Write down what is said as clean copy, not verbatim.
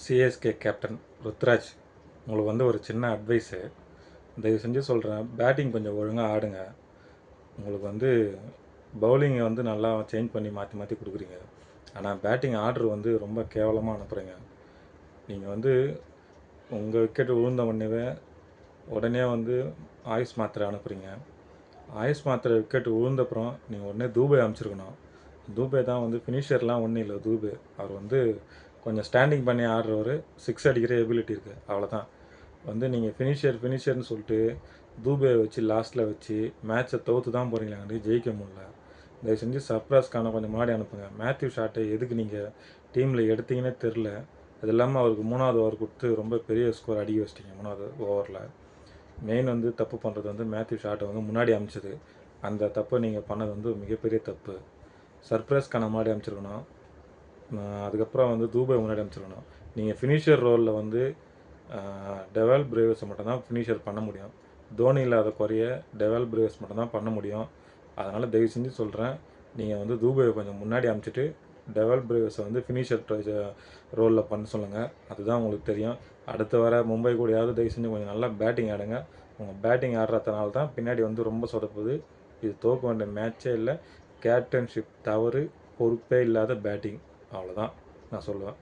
CSK captain Ruturaj, உங்களுக்கு வந்து ஒரு சின்ன அட்வைஸு. தயவு செஞ்சு சொல்கிறேன், பேட்டிங் கொஞ்சம் ஒழுங்காக ஆடுங்க. உங்களுக்கு வந்து பவுலிங்கை வந்து நல்லா சேஞ்ச் பண்ணி மாற்றி மாற்றி கொடுக்குறீங்க. ஆனால் பேட்டிங் ஆர்டர் வந்து ரொம்ப கேவலமாக அனுப்புகிறீங்க. நீங்கள் வந்து உங்கள் விக்கெட் விழுந்த உடனே வந்து ஆயுஷ் மாத்திரை அனுப்புகிறீங்க. ஆயுஷ் மாத்திரை விக்கெட் விழுந்தப்புறம் நீங்கள் உடனே தூபே அனுப்பிச்சிருக்கணும். தூபே தான் வந்து ஃபினிஷர்லாம் ஒன்றும் இல்லை. தூபே அவர் வந்து கொஞ்சம் ஸ்டாண்டிங் பண்ணி ஆடுறவர், சிக்ஸ் அடிக்கிற எபிலிட்டி இருக்குது, அவ்வளோதான். வந்து நீங்கள் ஃபினிஷர்னு சொல்லிட்டு தூபே வச்சு லாஸ்ட்டில் வச்சு மேட்ச்சை தோற்று தான் போகிறீங்களாண்டி, ஜெயிக்க முடியல. தயவு செஞ்சு சர்ப்ராஸ் கானை கொஞ்சம் முன்னாடி அனுப்புங்க. மேத்யூ ஷாட்டை எதுக்கு நீங்கள் டீமில் எடுத்தீங்கன்னே தெரில. அது இல்லாமல் அவருக்கு 3வது ஓவர் கொடுத்து ரொம்ப பெரிய ஸ்கோர் அடிக்க வச்சிட்டிங்க 3வது ஓவரில். மெயின் வந்து தப்பு பண்ணுறது வந்து மேத்யூ ஷாட்டை வந்து முன்னாடி அனுப்பிச்சது. அந்த தப்பை நீங்கள் பண்ணது வந்து மிகப்பெரிய தப்பு. சர்ப்ரைஸ் கானை முன்னாடி அனுப்பிச்சிருக்கணும். அதுக்கப்புறம் வந்து தூபை முன்னாடி அனுப்பிச்சிருக்கணும். நீங்கள் ஃபினிஷர் ரோலில் வந்து டெவல் பிரேவர்ஸை மட்டும்தான் ஃபினிஷர் பண்ண முடியும். தோனி இல்லாத குறைய டெவல் பிரேவர்ஸ் மட்டும்தான் பண்ண முடியும். அதனால் தயவு செஞ்சு சொல்கிறேன், நீங்கள் வந்து தூபையை கொஞ்சம் முன்னாடி அனுப்பிச்சிட்டு டெவல் பிரேவர்ஸை வந்து ஃபினிஷர் ரோலில் பண்ண சொல்லுங்கள். அதுதான் உங்களுக்கு தெரியும். அடுத்து வர மும்பை கூடயாவது தயவு செஞ்சு கொஞ்சம் நல்லா பேட்டிங் ஆடுங்க. உங்கள் பேட்டிங் ஆடுறதுனால தான் பின்னாடி வந்து ரொம்ப சொதப்புது. இது தோக்க வேண்டிய மேட்சே இல்லை. கேப்டன்ஷிப் தவறு, பொறுப்பே இல்லாத பேட்டிங், அவ்வளோதான் நான் சொல்லுவேன்.